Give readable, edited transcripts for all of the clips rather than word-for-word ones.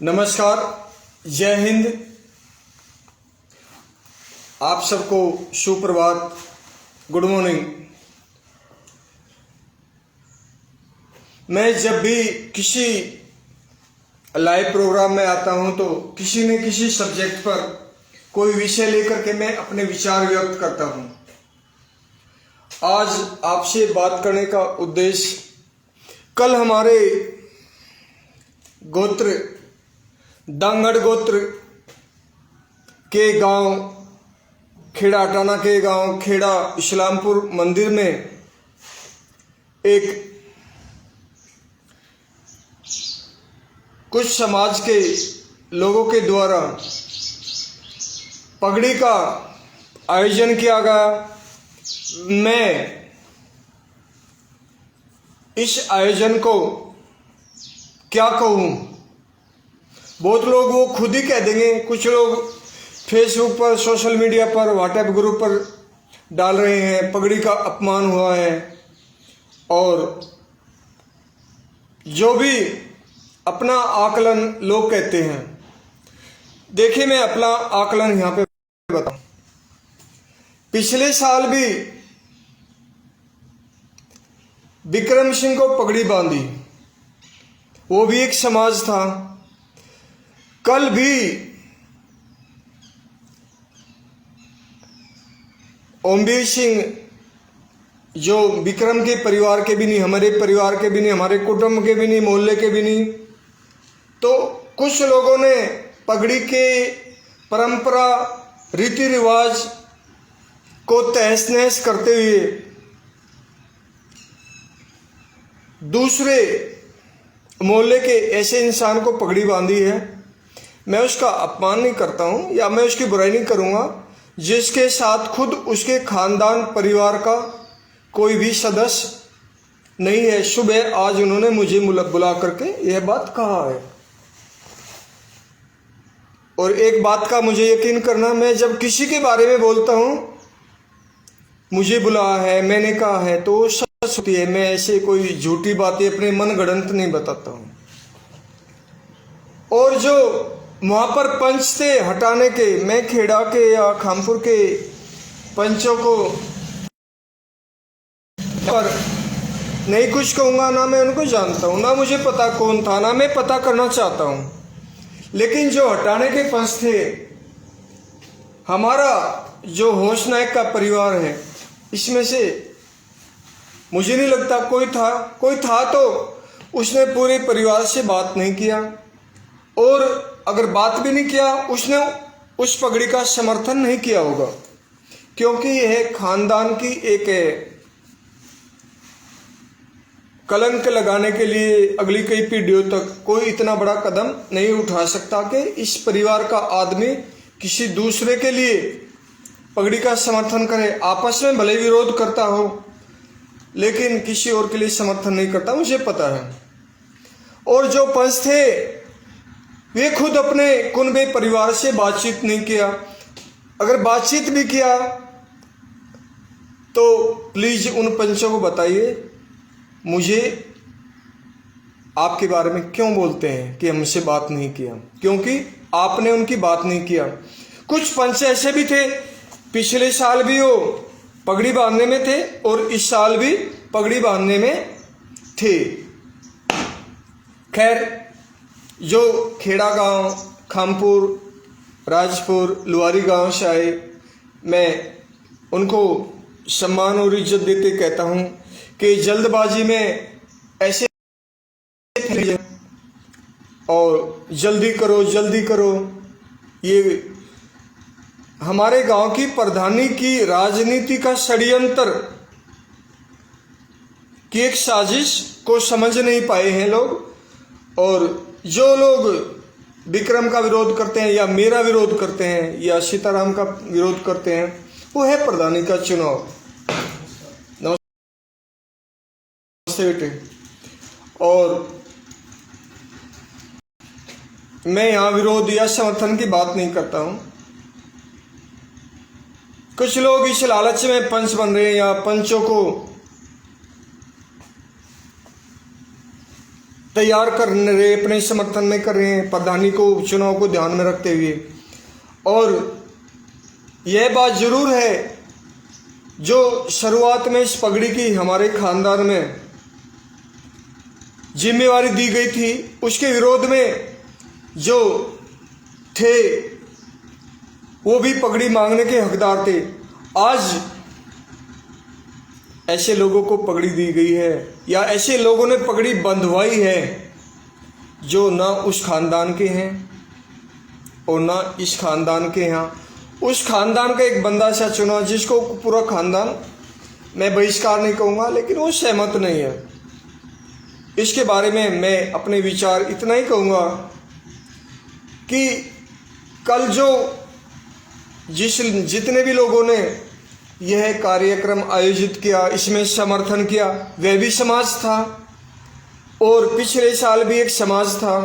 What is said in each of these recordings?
नमस्कार, जय हिंद। आप सबको सुप्रभात, गुड मॉर्निंग। मैं जब भी किसी लाइव प्रोग्राम में आता हूं तो किसी न किसी सब्जेक्ट पर कोई विषय लेकर के मैं अपने विचार व्यक्त करता हूं। आज आपसे बात करने का उद्देश्य, कल हमारे गोत्र दांगड़ गोत्र के गांव खेड़ा अटाना के गांव खेड़ा इस्लामपुर मंदिर में एक कुछ समाज के लोगों के द्वारा पगड़ी का आयोजन किया गया। मैं इस आयोजन को क्या कहूँ, बहुत लोग वो खुद ही कह देंगे। कुछ लोग फेसबुक पर, सोशल मीडिया पर, व्हाट्सएप ग्रुप पर डाल रहे हैं पगड़ी का अपमान हुआ है। और जो भी अपना आकलन लोग कहते हैं, देखिए मैं अपना आकलन यहाँ पे बताऊं। पिछले साल भी विक्रम सिंह को पगड़ी बांधी, वो भी एक समाज था। कल भी ओमवीर सिंह, जो विक्रम के परिवार के भी नहीं, हमारे परिवार के भी नहीं, हमारे कुटुंब के भी नहीं, मोहल्ले के भी नहीं, तो कुछ लोगों ने पगड़ी के परंपरा रीति रिवाज को तहस नहस करते हुए दूसरे मोहल्ले के ऐसे इंसान को पगड़ी बांधी है। मैं उसका अपमान नहीं करता हूं या मैं उसकी बुराई नहीं करूंगा, जिसके साथ खुद उसके खानदान परिवार का कोई भी सदस्य नहीं है। सुबह आज उन्होंने मुझे बुला करके यह बात कहा है। और एक बात का मुझे यकीन करना, मैं जब किसी के बारे में बोलता हूं, मुझे बुलाया है, मैंने कहा है, तो सच होती है। मैं ऐसे कोई झूठी बातें अपने मन गढ़ंत नहीं बताता हूं। और जो वहां पर पंच थे हटाने के, मैं खेड़ा के या खामपुर के पंचों को पर नहीं कुछ कहूंगा, ना मैं उनको जानता हूं, ना मुझे पता कौन था, ना मैं पता करना चाहता हूं। लेकिन जो हटाने के पंच थे, हमारा जो होश नायक का परिवार है, इसमें से मुझे नहीं लगता कोई था तो उसने पूरे परिवार से बात नहीं किया। और अगर बात भी नहीं किया, उसने उस पगड़ी का समर्थन नहीं किया होगा, क्योंकि यह खानदान की एक कलंक लगाने के लिए अगली कई पीढ़ियों तक कोई इतना बड़ा कदम नहीं उठा सकता कि इस परिवार का आदमी किसी दूसरे के लिए पगड़ी का समर्थन करे। आपस में भले विरोध करता हो, लेकिन किसी और के लिए समर्थन नहीं करता, मुझे पता है। और जो पंच थे, वे खुद अपने कुनबे परिवार से बातचीत नहीं किया। अगर बातचीत भी किया तो प्लीज उन पंचों को बताइए मुझे आपके बारे में क्यों बोलते हैं कि हमसे बात नहीं किया, क्योंकि आपने उनकी बात नहीं किया। कुछ पंच ऐसे भी थे, पिछले साल भी वो पगड़ी बांधने में थे और इस साल भी पगड़ी बांधने में थे। खैर, जो खेड़ा गांव, खामपुर, राजपुर, लुवारी गांव से आए, मैं उनको सम्मान और इज्जत देते कहता हूं कि जल्दबाजी में ऐसे और जल्दी करो, ये हमारे गांव की प्रधानी की राजनीति का षड्यंत्र की एक साजिश को समझ नहीं पाए हैं लोग। और जो लोग विक्रम का विरोध करते हैं या मेरा विरोध करते हैं या सीताराम का विरोध करते हैं, वो है प्रधानी का चुनाव। नमस्ते बेटे। और मैं यहाँ विरोध या समर्थन की बात नहीं करता हूँ। कुछ लोग इस लालच में पंच बन रहे हैं या पंचों को तैयार कर रहे, अपने समर्थन में कर रहे हैं प्रधानी को, चुनाव को ध्यान में रखते हुए। और यह बात जरूर है, जो शुरुआत में इस पगड़ी की हमारे खानदान में जिम्मेवारी दी गई थी, उसके विरोध में जो थे वो भी पगड़ी मांगने के हकदार थे। आज ऐसे लोगों को पगड़ी दी गई है या ऐसे लोगों ने पगड़ी बंधवाई है जो ना उस खानदान के हैं और ना इस खानदान के यहाँ। उस खानदान का एक बंदा सा चुना जिसको पूरा खानदान, मैं बहिष्कार नहीं कहूँगा, लेकिन वो सहमत नहीं है। इसके बारे में मैं अपने विचार इतना ही कहूँगा कि कल जो जितने भी लोगों ने यह कार्यक्रम आयोजित किया, इसमें समर्थन किया, वह भी समाज था और पिछले साल भी एक समाज था,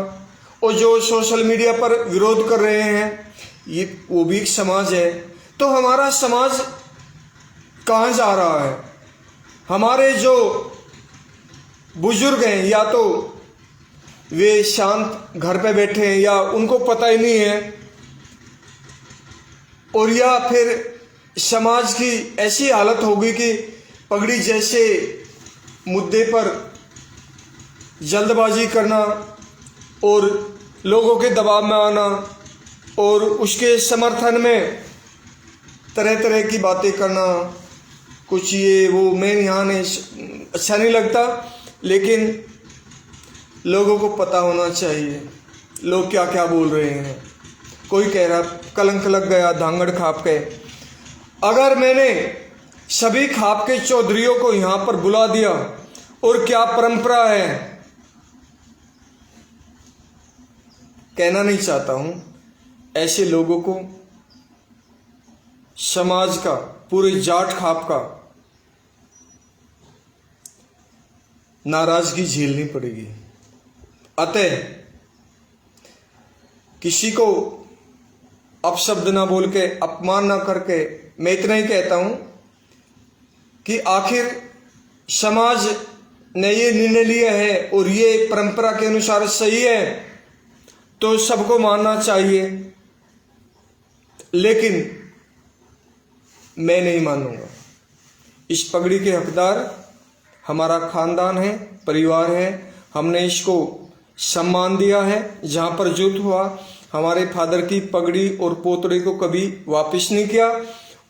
और जो सोशल मीडिया पर विरोध कर रहे हैं ये वो भी एक समाज है। तो हमारा समाज कहाँ जा रहा है? हमारे जो बुजुर्ग हैं या तो वे शांत घर पे बैठे हैं या उनको पता ही नहीं है, और या फिर समाज की ऐसी हालत होगी कि पगड़ी जैसे मुद्दे पर जल्दबाजी करना और लोगों के दबाव में आना और उसके समर्थन में तरह तरह की बातें करना, कुछ ये वो मैं यहाँ नहीं, अच्छा नहीं लगता। लेकिन लोगों को पता होना चाहिए लोग क्या क्या बोल रहे हैं। कोई कह रहा कलंक लग गया धांगड़ खाप के। अगर मैंने सभी खाप के चौधरियों को यहाँ पर बुला दिया, और क्या परंपरा है, कहना नहीं चाहता हूँ, ऐसे लोगों को समाज का, पूरे जाट खाप का नाराजगी झेलनी पड़ेगी। अतः किसी को अपशब्द ना बोल के, अपमान ना करके, मैं इतना ही कहता हूं कि आखिर समाज ने ये निर्णय लिया है और ये परंपरा के अनुसार सही है तो सबको मानना चाहिए, लेकिन मैं नहीं मानूंगा। इस पगड़ी के हकदार हमारा खानदान है, परिवार है। हमने इसको सम्मान दिया है। जहाँ पर जुट हुआ, हमारे फादर की पगड़ी और पोतड़े को कभी वापस नहीं किया।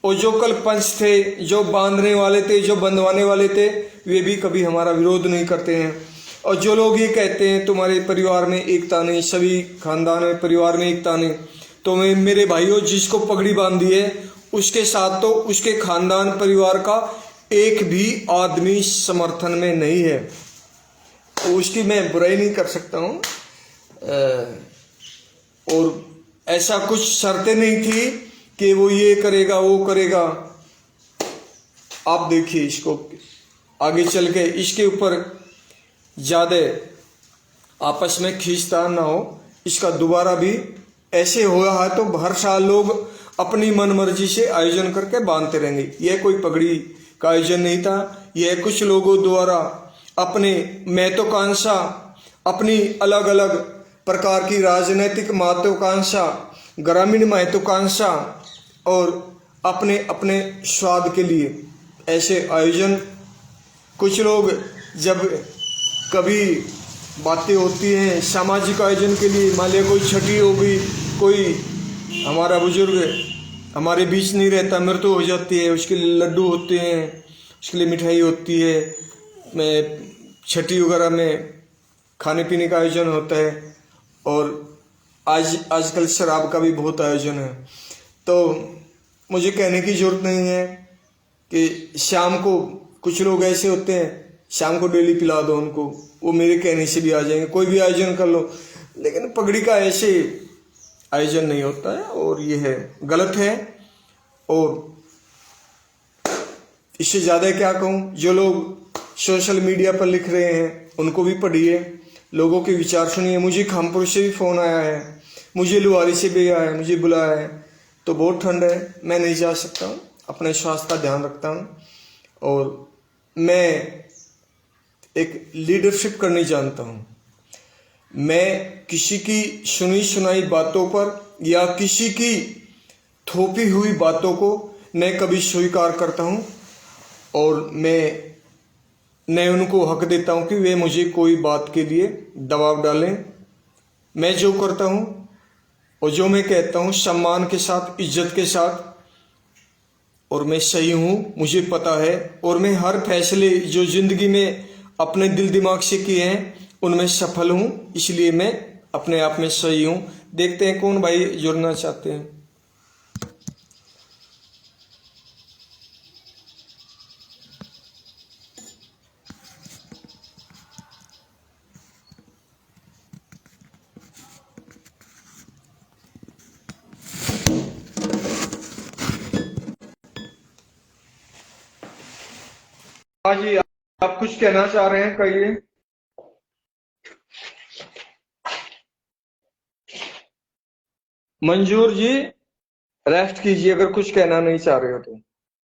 और जो कल पंच थे, जो बांधने वाले थे, जो बंधवाने वाले थे, वे भी कभी हमारा विरोध नहीं करते हैं। और जो लोग ये कहते हैं तुम्हारे परिवार में एकता नहीं, सभी खानदान में परिवार में एकता नहीं, तो मैं मेरे भाइयों, जिसको पगड़ी बांधी है उसके साथ तो उसके खानदान परिवार का एक भी आदमी समर्थन में नहीं है, तो उसकी मैं बुराई नहीं कर सकता हूँ। और ऐसा कुछ शर्तें नहीं थी कि वो ये करेगा वो करेगा। आप देखिए इसको आगे चल के, इसके ऊपर ज़्यादा आपस में खींचतान ना हो। इसका दोबारा भी ऐसे हुआ है तो हर साल लोग अपनी मनमर्जी से आयोजन करके बांधते रहेंगे। यह कोई पगड़ी का आयोजन नहीं था, यह कुछ लोगों द्वारा अपने महत्वाकांक्षा, अपनी अलग अलग प्रकार की राजनीतिक महत्वाकांक्षा, ग्रामीण महत्वाकांक्षा और अपने अपने स्वाद के लिए ऐसे आयोजन, कुछ लोग जब कभी बातें होती हैं सामाजिक आयोजन के लिए, मान लिया कोई छठी हो गई, कोई हमारा बुजुर्ग हमारे बीच नहीं रहता, मृत्यु हो जाती है, उसके लिए लड्डू होते हैं, उसके लिए मिठाई होती है, में छठी वगैरह में खाने पीने का आयोजन होता है। और आजकल शराब का भी बहुत आयोजन है। तो मुझे कहने की ज़रूरत नहीं है कि शाम को कुछ लोग ऐसे होते हैं, शाम को डेली पिला दो उनको, वो मेरे कहने से भी आ जाएंगे, कोई भी आयोजन कर लो। लेकिन पगड़ी का ऐसे आयोजन नहीं होता है और ये है गलत है। और इससे ज़्यादा क्या कहूँ, जो लोग सोशल मीडिया पर लिख रहे हैं उनको भी पढ़िए, लोगों के विचार सुनिए। मुझे खामपुर से भी फ़ोन आया है, मुझे लुहारी से भी आया है, मुझे बुलाया है। तो बहुत ठंड है, मैं नहीं जा सकता हूँ, अपने स्वास्थ्य का ध्यान रखता हूँ। और मैं एक लीडरशिप करनी जानता हूँ। मैं किसी की सुनी सुनाई बातों पर या किसी की थोपी हुई बातों को न कभी स्वीकार करता हूँ, और मैं न उनको हक देता हूँ कि वे मुझे कोई बात के लिए दबाव डालें। मैं जो करता हूँ और जो मैं कहता हूँ सम्मान के साथ, इज्जत के साथ, और मैं सही हूँ, मुझे पता है। और मैं हर फैसले जो जिंदगी में अपने दिल दिमाग से किए हैं उनमें सफल हूँ, इसलिए मैं अपने आप में सही हूँ। देखते हैं कौन भाई जुड़ना चाहते हैं। हाँ जी, आप कुछ कहना चाह रहे हैं, कहिए। मंजूर जी, रेस्ट कीजिए अगर कुछ कहना नहीं चाह रहे हो तो।